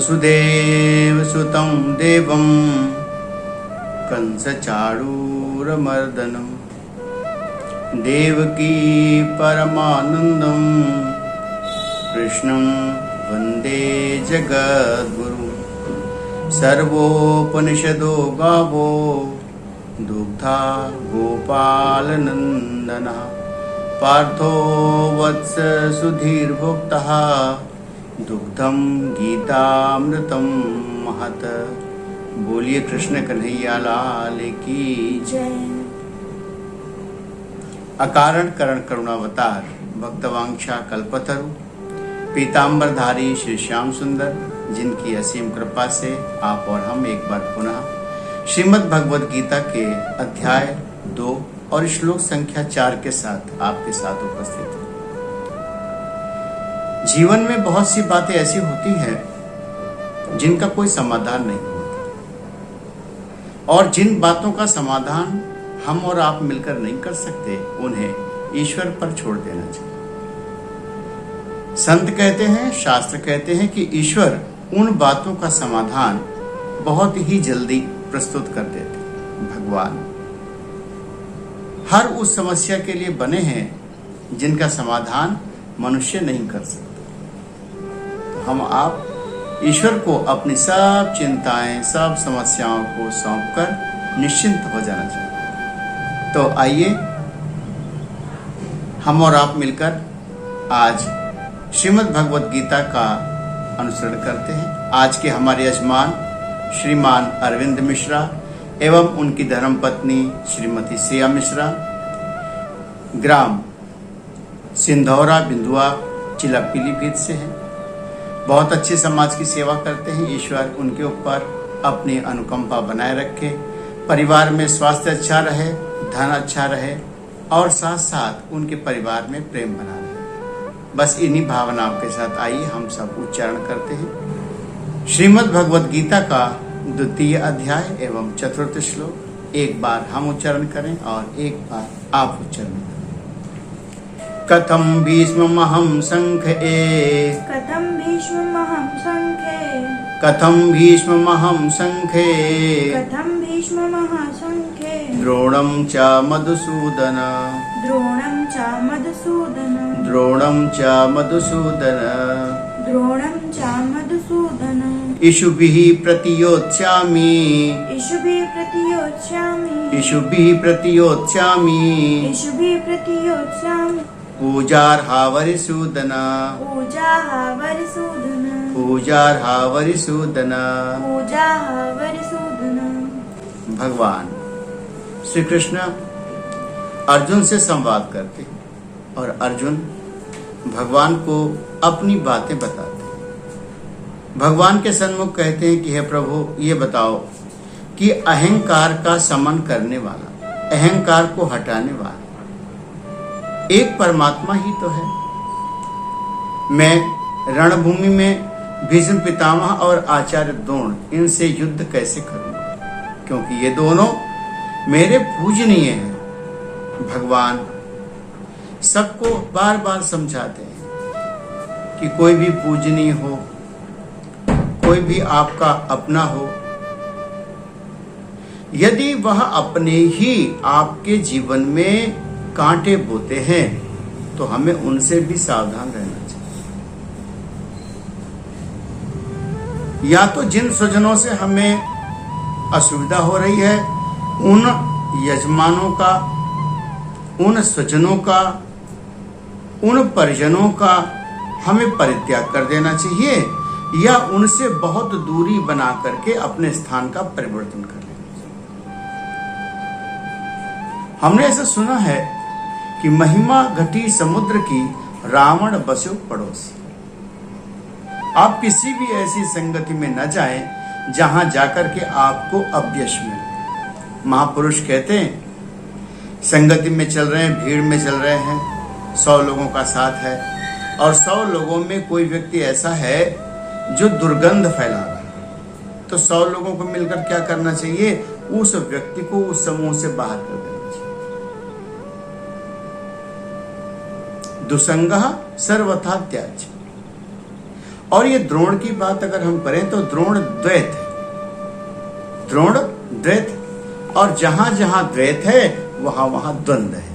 वसुदेवसुतं देवं कंसचाणूरमर्दनं देवकी परमानन्दं कृष्णं वन्दे जगद्गुरुं। सर्वोपनिषदो गावो दुग्धा गोपालनन्दनः पार्थो वत्स सुधीर्भोक्तः दुग्धम गीतामृतम महत। बोलिए कृष्ण कन्हैया लाल की जय। अकारण करण करुणावतार भक्तवांछा कल्पतरु पीताम्बरधारी श्री श्याम सुंदर, जिनकी असीम कृपा से आप और हम एक बार पुनः श्रीमद् भगवद गीता के अध्याय 2 और श्लोक संख्या 4 के साथ आपके साथ उपस्थित हैं। जीवन में बहुत सी बातें ऐसी होती हैं जिनका कोई समाधान नहीं होता, और जिन बातों का समाधान हम और आप मिलकर नहीं कर सकते, उन्हें ईश्वर पर छोड़ देना चाहिए। संत कहते हैं, शास्त्र कहते हैं कि ईश्वर उन बातों का समाधान बहुत ही जल्दी प्रस्तुत कर देते। भगवान हर उस समस्या के लिए बने हैं जिनका समाधान मनुष्य नहीं कर सकता। हम आप ईश्वर को अपनी सब चिंताएं, सब समस्याओं को सौंपकर निश्चिंत हो जाना चाहिए। तो आइए हम और आप मिलकर आज श्रीमद् भगवद गीता का अनुसरण करते हैं। आज के हमारे यजमान श्रीमान अरविंद मिश्रा एवं उनकी धर्मपत्नी श्रीमती श्रेया मिश्रा, ग्राम सिंधौरा बिंदुआ, जिला पीलीभीत से हैं। बहुत अच्छे समाज की सेवा करते हैं। ईश्वर उनके ऊपर अपनी अनुकंपा बनाए रखे, परिवार में स्वास्थ्य अच्छा रहे, धन अच्छा रहे और साथ साथ उनके परिवार में प्रेम बना रहे। बस इन्हीं भावनाओं के साथ आइए हम सब उच्चारण करते हैं श्रीमद् भगवद गीता का 2 अध्याय एवं 4 श्लोक। एक बार हम उच्चारण करें और एक बार आप उच्चारण करें। कथम भीष्ममहं संख्ये, कथम भीष्ममहं संख्ये, कथम भीष्ममहं संख्ये, कथम भीष्ममहं संख्ये, द्रोणं च मधुसूदन, द्रोणं च मधुसूदन, द्रोणं च मधुसूदन, द्रोणं च मधुसूदन, इषुभिः प्रतियोत्स्यामि, इषुभिः प्रतियोत्स्यामि, इषुभिः प्रतियोत्स्यामि, इषुभिः प्रतियोत्स्यामि, पूजार्हावरिसूदन, पूजार्हावरिसूदन, पूजार्हावरिसूदन। पूजार्हावरिसूदन। भगवान श्री कृष्ण अर्जुन से संवाद करते हैं और अर्जुन भगवान को अपनी बातें बताते हैं। भगवान के सन्मुख कहते हैं कि हे प्रभु, ये बताओ कि अहंकार का शमन करने वाला, अहंकार को हटाने वाला एक परमात्मा ही तो है। मैं रणभूमि में भीष्म पितामह और आचार्य द्रोण, इनसे युद्ध कैसे करूंगा, क्योंकि ये दोनों मेरे पूजनीय हैं। भगवान सबको बार बार समझाते हैं कि कोई भी पूजनीय हो, कोई भी आपका अपना हो, यदि वह अपने ही आपके जीवन में कांटे बोते हैं तो हमें उनसे भी सावधान रहना चाहिए। या तो जिन स्वजनों से हमें असुविधा हो रही है, उन यजमानों का, उन स्वजनों का, उन परिजनों का हमें परित्याग कर देना चाहिए, या उनसे बहुत दूरी बना करके अपने स्थान का परिवर्तन कर लेना चाहिए। हमने ऐसा सुना है कि महिमा घटी समुद्र की, रावण बसो पड़ोसी। आप किसी भी ऐसी संगति में न जाएं जहां जाकर के आपको अपयश मिले। महापुरुष कहते हैं, संगति में चल रहे हैं, भीड़ में चल रहे हैं, 100 लोगों का साथ है और 100 लोगों में कोई व्यक्ति ऐसा है जो दुर्गंध फैला रहा है, तो 100 लोगों को मिलकर क्या करना चाहिए? उस व्यक्ति को उस समूह से बाहर कर देना चाहिए। दुसंगः सर्वथा त्याज्य। और ये द्रोण की बात अगर हम करें तो द्रोण द्वैत है, द्रोण द्वैत, और जहां जहां द्वैत है वहां वहां द्वंद है।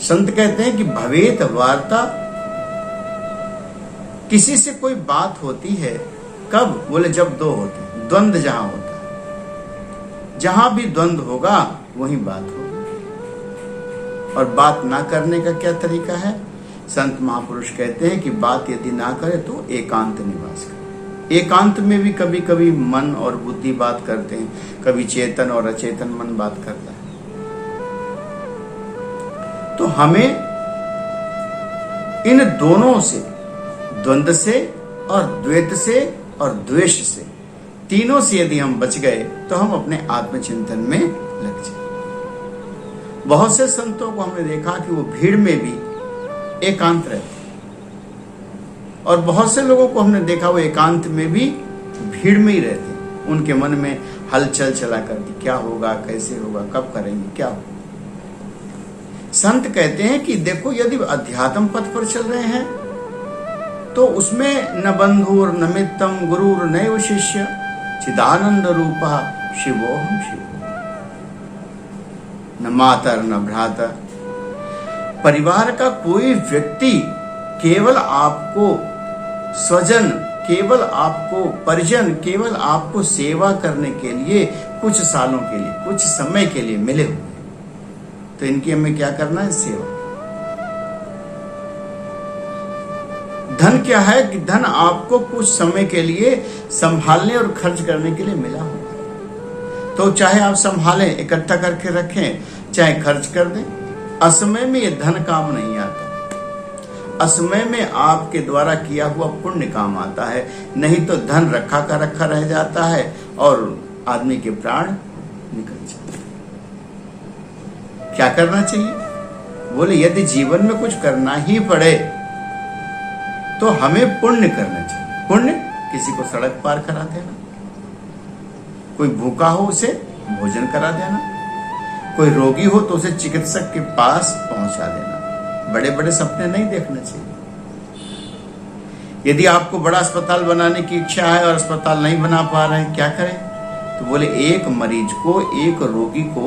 संत कहते हैं कि भवेत वार्ता, किसी से कोई बात होती है कब, बोले जब दो होते, द्वंद जहां होता है, जहां भी द्वंद होगा वहीं बात होगी। और बात ना करने का क्या तरीका है? संत महापुरुष कहते हैं कि बात यदि ना करे तो एकांत निवास करे। एकांत में भी कभी कभी मन और बुद्धि बात करते हैं, कभी चेतन और अचेतन मन बात करता है। तो हमें इन दोनों से, द्वंद से और द्वैत से और द्वेष से, तीनों से यदि हम बच गए तो हम अपने आत्मचिंतन में लग जाए। बहुत से संतों को हमने देखा कि वो भीड़ में भी एकांत रहते, और बहुत से लोगों को हमने देखा वो एकांत में भी भीड़ में ही रहते। उनके मन में हलचल चला करती, क्या होगा, कैसे होगा, कब करेंगे, क्या होगा। संत कहते हैं कि देखो, यदि अध्यात्म पथ पर चल रहे हैं तो उसमें न बंधुर न मित्रम गुरुर नैव शिष्य चिदानंद रूपा शिवोहम शिव, न मातर न भ्रातर। परिवार का कोई व्यक्ति केवल आपको स्वजन, केवल आपको परिजन, केवल आपको सेवा करने के लिए कुछ सालों के लिए, कुछ समय के लिए मिले हुए, तो इनकी हमें क्या करना है? सेवा। धन क्या है कि धन आपको कुछ समय के लिए संभालने और खर्च करने के लिए मिला होगा, तो चाहे आप संभालें, इकट्ठा करके रखें, चाहे खर्च कर दें, असमय में ये धन काम नहीं आता। असमय में आपके द्वारा किया हुआ पुण्य काम आता है, नहीं तो धन रखा का रखा रह जाता है और आदमी के प्राण निकल जाते हैं। क्या करना चाहिए? बोले यदि जीवन में कुछ करना ही पड़े तो हमें पुण्य करना चाहिए। पुण्य, किसी को सड़क पार करा देना, कोई भूखा हो उसे भोजन करा देना, कोई रोगी हो तो उसे चिकित्सक के पास पहुंचा देना। बड़े बड़े सपने नहीं देखना चाहिए। यदि आपको बड़ा अस्पताल बनाने की इच्छा है और अस्पताल नहीं बना पा रहे हैं, क्या करें? तो बोले एक मरीज को, एक रोगी को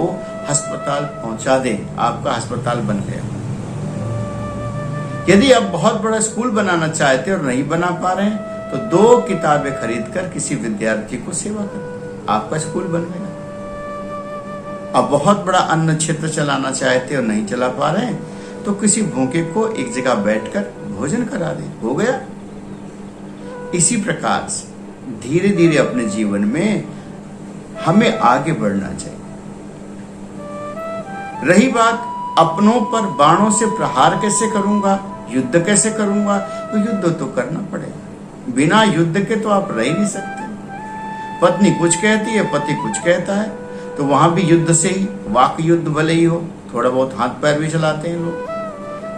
अस्पताल पहुंचा दें, आपका अस्पताल बन गया। यदि आप बहुत बड़ा स्कूल बनाना चाहते और नहीं बना पा रहे हैं तो 2 किताबें खरीदकर किसी विद्यार्थी को सेवा करें, आपका स्कूल बन गया। अब बहुत बड़ा अन्न क्षेत्र चलाना चाहते और नहीं चला पा रहे हैं तो किसी भूखे को एक जगह बैठकर भोजन करा दें, हो गया। इसी प्रकार से धीरे धीरे अपने जीवन में हमें आगे बढ़ना चाहिए। रही बात अपनों पर बाणों से प्रहार कैसे करूंगा, युद्ध कैसे करूंगा, तो युद्ध तो करना पड़ेगा। बिना युद्ध के तो आप रह ही नहीं सकते। पत्नी कुछ कहती है, पति कुछ कहता है, तो वहां भी युद्ध से ही, वाक युद्ध भले ही हो, थोड़ा बहुत हाथ पैर भी चलाते हैं लोग,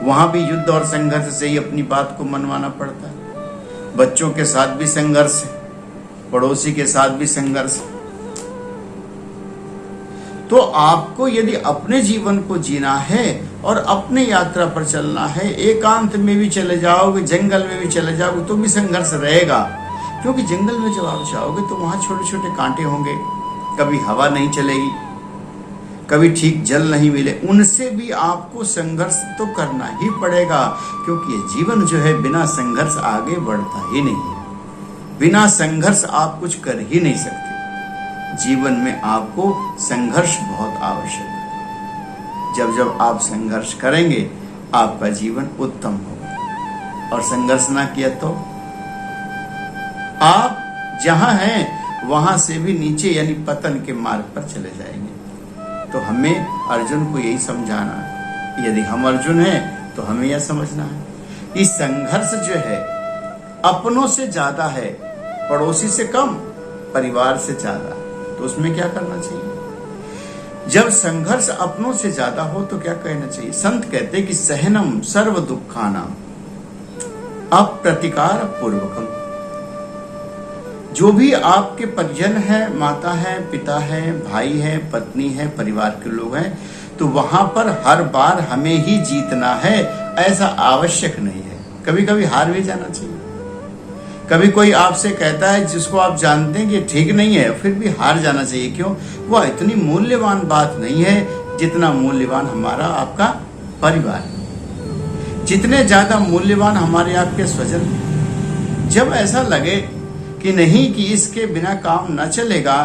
वहां भी युद्ध और संघर्ष से ही अपनी बात को मनवाना पड़ता है। बच्चों के साथ भी संघर्ष है, पड़ोसी के साथ भी संघर्ष है। तो आपको यदि अपने जीवन को जीना है और अपने यात्रा पर चलना है, एकांत में भी चले जाओगे, जंगल में भी चले जाओगे तो भी संघर्ष रहेगा। क्योंकि जंगल में जब आप जाओगे तो वहां छोटे छोटे कांटे होंगे, कभी हवा नहीं चलेगी, कभी ठीक जल नहीं मिले, उनसे भी आपको संघर्ष तो करना ही पड़ेगा। क्योंकि ये जीवन जो है बिना संघर्ष आगे बढ़ता ही नहीं है। बिना संघर्ष आप कुछ कर ही नहीं सकते। जीवन में आपको संघर्ष बहुत आवश्यक है। जब जब आप संघर्ष करेंगे आपका जीवन उत्तम होगा, और संघर्ष ना किया तो आप जहां हैं वहां से भी नीचे यानी पतन के मार्ग पर चले जाएंगे। तो हमें अर्जुन को यही समझाना है। यदि हम अर्जुन हैं तो हमें यह समझना है कि संघर्ष जो है अपनों से ज्यादा है, पड़ोसी से कम, परिवार से ज्यादा। तो उसमें क्या करना चाहिए? जब संघर्ष अपनों से ज्यादा हो तो क्या कहना चाहिए? संत कहते हैं कि सहनम सर्व दुखानाम अप्रतिकार पूर्वकम। जो भी आपके परिजन है, माता है, पिता है, भाई है, पत्नी है, परिवार के लोग हैं, तो वहां पर हर बार हमें ही जीतना है ऐसा आवश्यक नहीं है। कभी कभी हार भी जाना चाहिए। कभी कोई आपसे कहता है जिसको आप जानते हैं कि ठीक नहीं है, फिर भी हार जाना चाहिए। क्यों? वह इतनी मूल्यवान बात नहीं है जितना मूल्यवान हमारा आपका परिवार है, जितने ज्यादा मूल्यवान हमारे आपके स्वजन। जब ऐसा लगे कि नहीं कि इसके बिना काम न चलेगा,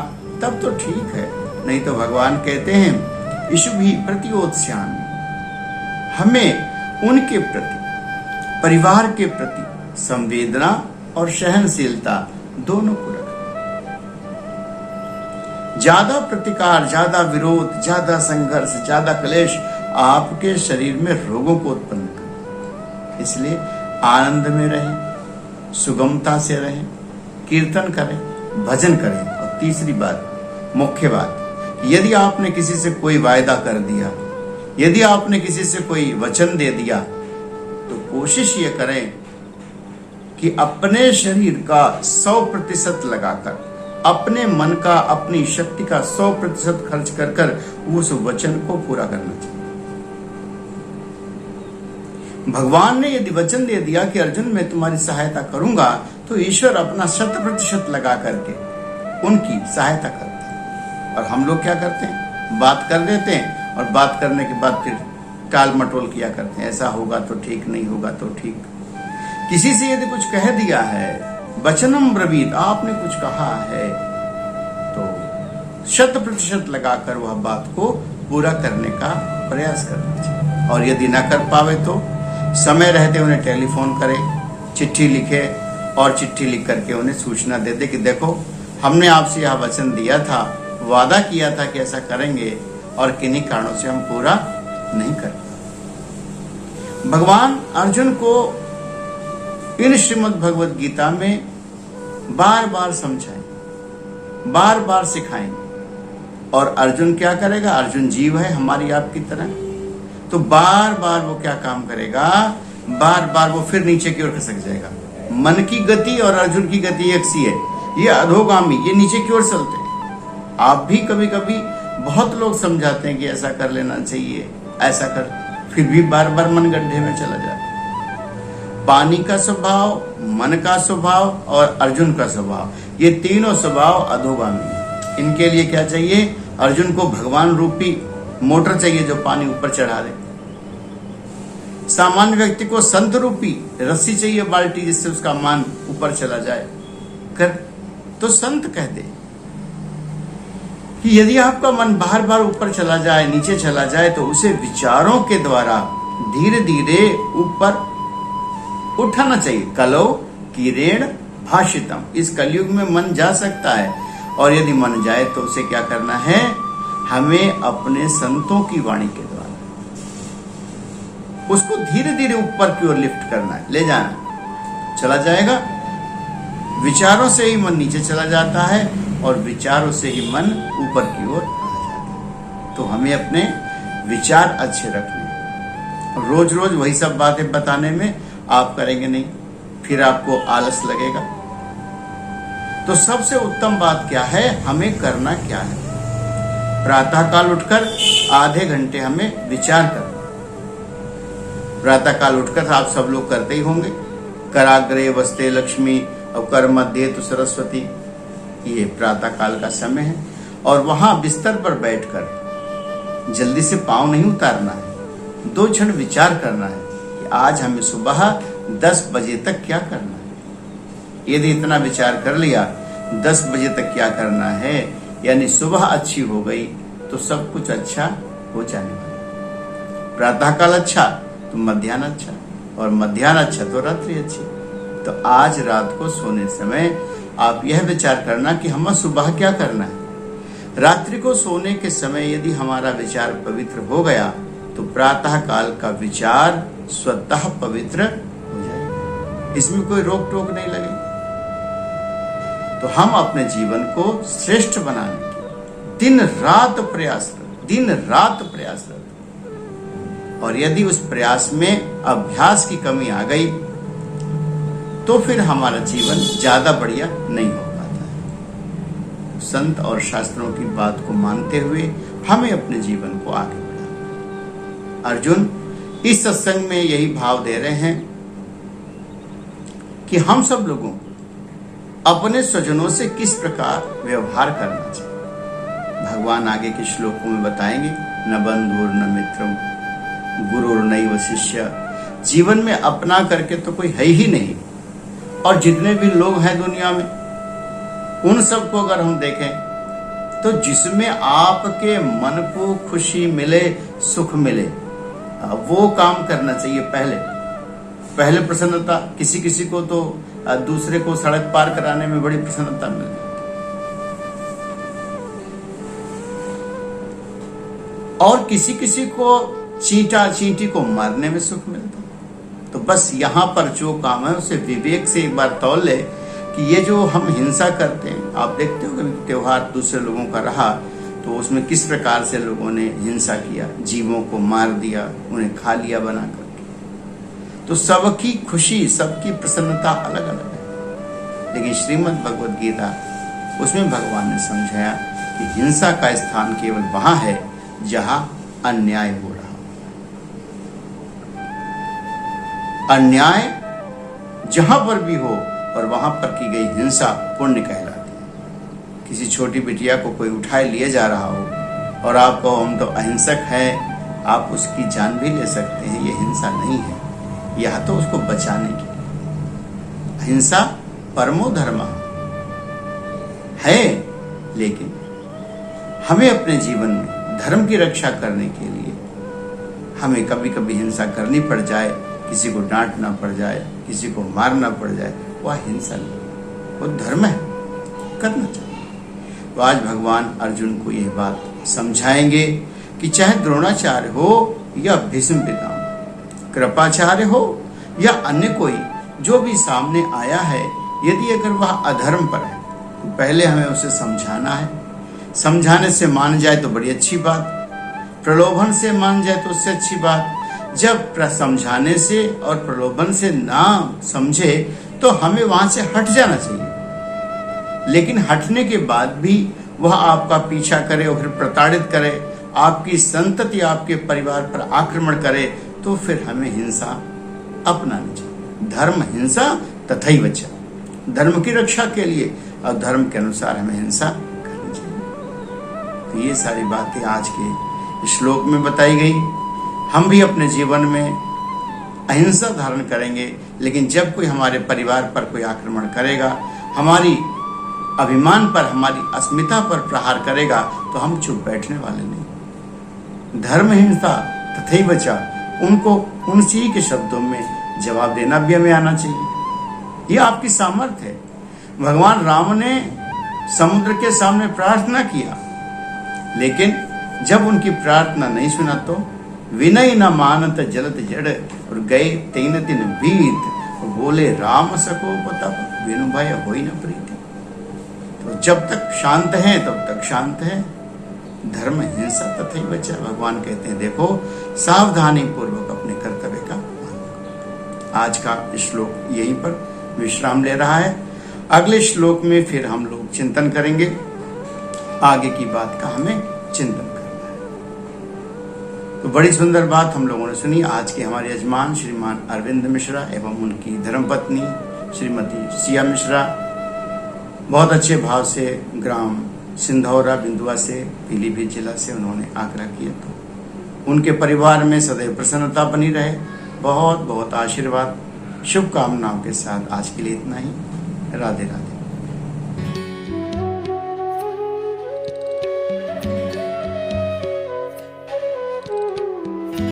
तब तो ठीक है, नहीं तो भगवान कहते हैं इशुभि प्रतियोत्स्यामि, हमें उनके प्रति, परिवार के प्रति संवेदना और सहनशीलता दोनों को रखना। ज्यादा प्रतिकार, ज्यादा विरोध, ज्यादा संघर्ष, ज्यादा क्लेश आपके शरीर में रोगों को उत्पन्न कर। इसलिए आनंद में रहें, सुगमता से रहें, कीर्तन करें, भजन करें। और तीसरी बात, मुख्य बात, यदि आपने किसी से कोई वायदा कर दिया, यदि आपने किसी से कोई वचन दे दिया, तो कोशिश ये करें कि अपने शरीर का 100% लगाकर, अपने मन का, अपनी शक्ति का 100% खर्च कर कर उस वचन को पूरा करना चाहिए। भगवान ने यदि वचन दे दिया कि अर्जुन मैं तुम्हारी सहायता करूंगा, तो ईश्वर अपना 100% लगा करके उनकी सहायता करते हैं। और हम लोग क्या करते हैं? बात कर देते हैं, और बात करने के बाद फिर टाल मटोल किया करते हैं, ऐसा होगा तो ठीक, नहीं होगा तो ठीक। किसी से यदि कुछ कह दिया है, वचनम ब्रवीत, आपने कुछ कहा है, तो 100% लगाकर वह बात को पूरा करने का प्रयास करना चाहिए। और यदि न कर पावे तो समय रहते उन्हें टेलीफोन करे, चिट्ठी लिखे, और चिट्ठी लिख करके उन्हें सूचना दे दे कि देखो हमने आपसे यह वचन दिया था, वादा किया था कि ऐसा करेंगे, और किन्हीं कारणों से हम पूरा नहीं कर पाए। भगवान अर्जुन को इन श्रीमद् भगवद गीता में बार बार समझाएं, बार बार सिखाएंगे। और अर्जुन क्या करेगा? अर्जुन जीव है हमारी आपकी तरह, तो बार बार वो क्या काम करेगा? बार बार वो फिर नीचे की ओर खसक जाएगा। मन की गति और अर्जुन की गति एक सी है, ये अधोगामी, ये नीचे की ओर चलते हैं। आप भी कभी कभी बहुत लोग समझाते हैं कि ऐसा कर लेना चाहिए, ऐसा कर, फिर भी बार बार मन गड्ढे में चला जाता है। पानी का स्वभाव, मन का स्वभाव और अर्जुन का स्वभाव, ये तीनों स्वभाव अधोगामी। इनके लिए क्या चाहिए? अर्जुन को भगवान रूपी मोटर चाहिए जो पानी ऊपर चढ़ा दे। सामान्य व्यक्ति को संत रूपी रस्सी चाहिए, बाल्टी, जिससे उसका मान ऊपर चला जाए। कर तो संत कह दे कि यदि आपका मन बार बार ऊपर चला जाए, नीचे चला जाए, तो उसे विचारों के द्वारा धीरे धीरे ऊपर उठाना चाहिए। कलो किरेण भाषितम, इस कलयुग में मन जा सकता है, और यदि मन जाए तो उसे क्या करना है? हमें अपने संतों की वाणी के द्वारा उसको धीरे धीरे ऊपर की ओर लिफ्ट करना है, ले जाना। चला जाएगा, विचारों से ही मन नीचे चला जाता है, और विचारों से ही मन ऊपर की ओर आ जाता है। तो हमें अपने विचार अच्छे रखने, रोज रोज वही सब बातें बताने में आप करेंगे नहीं, फिर आपको आलस लगेगा। तो सबसे उत्तम बात क्या है? हमें करना क्या है? प्रातःकाल उठकर आधे घंटे हमें विचार करना। प्रातःकाल उठकर आप सब लोग करते ही होंगे, कराग्रे वस्ते लक्ष्मी और कर मध्य तो सरस्वती, ये प्रातःकाल का समय है। और वहां बिस्तर पर बैठकर जल्दी से पांव नहीं उतारना है, 2 क्षण विचार करना है कि आज हमें सुबह 10 बजे तक क्या करना है। यदि इतना विचार कर लिया 10 बजे तक क्या करना है, यानी सुबह अच्छी हो गई तो सब कुछ अच्छा हो जाने वाला। प्रातःकाल अच्छा तो मध्याह्न अच्छा, और मध्याह्न अच्छा तो रात्रि अच्छी। तो आज रात को सोने समय आप यह विचार करना कि हमें सुबह क्या करना है। रात्रि को सोने के समय यदि हमारा विचार पवित्र हो गया, तो प्रातः काल का विचार स्वतः पवित्र हो जाएगा, इसमें कोई रोक टोक नहीं लगेगी। तो हम अपने जीवन को श्रेष्ठ बनाने की दिन रात प्रयासरत, और यदि उस प्रयास में अभ्यास की कमी आ गई, तो फिर हमारा जीवन ज्यादा बढ़िया नहीं हो पाता है। संत और शास्त्रों की बात को मानते हुए हमें अपने जीवन को आगे बढ़ाना। अर्जुन इस सत्संग में यही भाव दे रहे हैं कि हम सब लोगों अपने स्वजनों से किस प्रकार व्यवहार करना चाहिए। भगवान आगे के श्लोकों में बताएंगे, न बंधुर न मित्रम गुरुर नैव शिष्य। जीवन में अपना करके तो कोई है ही नहीं, और जितने भी लोग हैं दुनिया में उन सबको अगर हम देखें तो जिसमें आपके मन को खुशी मिले, सुख मिले, वो काम करना चाहिए। पहले प्रसन्नता। किसी किसी को तो दूसरे को सड़क पार कराने में बड़ी प्रसन्नता मिलती, और किसी किसी को चींटा चींटी को मारने में सुख मिलता। तो बस यहाँ पर जो काम है उसे विवेक से एक बार तौल ले कि ये जो हम हिंसा करते हैं, आप देखते हो कि त्योहार दूसरे लोगों का रहा तो उसमें किस प्रकार से लोगों ने हिंसा किया, जीवों को मार दिया, उन्हें खा लिया बना करके। तो सबकी खुशी, सबकी प्रसन्नता अलग अलग है, लेकिन श्रीमद् भगवद गीता उसमें भगवान ने समझाया कि हिंसा का स्थान केवल वहां है जहां अन्याय हो रहा। अन्याय जहां पर भी हो और वहां पर की गई हिंसा पुण्य कहलाती है। किसी छोटी बिटिया को कोई उठाए लिए जा रहा हो और आप कहो हम तो अहिंसक हैं, आप उसकी जान भी ले सकते हैं, ये हिंसा नहीं है, यह तो उसको बचाने की। अहिंसा परमो धर्म है, लेकिन हमें अपने जीवन में धर्म की रक्षा करने के लिए हमें कभी कभी हिंसा करनी पड़ जाए, किसी को डांटना पड़ जाए, किसी को मारना पड़ जाए, वह हिंसा नहीं, वो धर्म है, करना चाहिए। तो आज भगवान अर्जुन को यह बात समझाएंगे कि चाहे द्रोणाचार्य हो या भीष्म पितामह, कृपाचार्य हो या अन्य कोई जो भी सामने आया है, यदि अगर वह अधर्म पर है तो पहले हमें उसे समझाना है। समझाने से मान जाए तो बड़ी अच्छी बात, प्रलोभन से मान जाए तो उससे अच्छी बात। जब समझाने से और प्रलोभन से ना समझे तो हमें वहां से हट जाना चाहिए, लेकिन हटने के बाद भी वह आपका पीछा करे और फिर प्रताड़ित करे, आपकी संतति, आपके परिवार पर आक्रमण करे, तो फिर हमें हिंसा अपनानी चाहिए। धर्म हिंसा तथैव च, धर्म की रक्षा के लिए और धर्म के अनुसार हमें हिंसा करनी चाहिए। तो ये सारी बातें आज के श्लोक में बताई गई। हम भी अपने जीवन में अहिंसा धारण करेंगे, लेकिन जब कोई हमारे परिवार पर कोई आक्रमण करेगा, हमारी अभिमान पर, हमारी अस्मिता पर प्रहार करेगा, तो हम चुप बैठने वाले नहीं। धर्म हिंसा तथैव च, उनको उनसी के शब्दों में जवाब देना भी हमें आना चाहिए। ये आपकी सामर्थ्य है। भगवान राम ने समुद्र के सामने प्रार्थना किया, लेकिन जब उनकी प्रार्थना नहीं सुना तो विनय न मानत जलत जड़ और गए तीन दिन बीत, बोले राम सको तब बिनु भय होई न प्रीति। तो जब तक शांत हैं तब तक शांत है। धर्म हिंसा तथैव च, भगवान कहते हैं देखो सावधानी पूर्वक अपने कर्तव्य का पालन करो। आज का श्लोक यहीं पर विश्राम ले रहा है। अगले श्लोक में फिर हम लोग चिंतन करेंगे, आगे की बात का हमें चिंतन करना है। तो बड़ी सुंदर बात हम लोगों ने सुनी। आज के हमारे यजमान श्रीमान अरविंद मिश्रा एवं उनकी धर्मपत्नी श्रीमती सिया मिश्रा बहुत अच्छे भाव से ग्राम सिंधौरा बिंदुआ से, पीलीभीत जिला से उन्होंने आग्रह किया। तो उनके परिवार में सदैव प्रसन्नता बनी रहे। बहुत बहुत आशीर्वाद, शुभकामनाओं के साथ आज के लिए इतना ही। राधे राधे।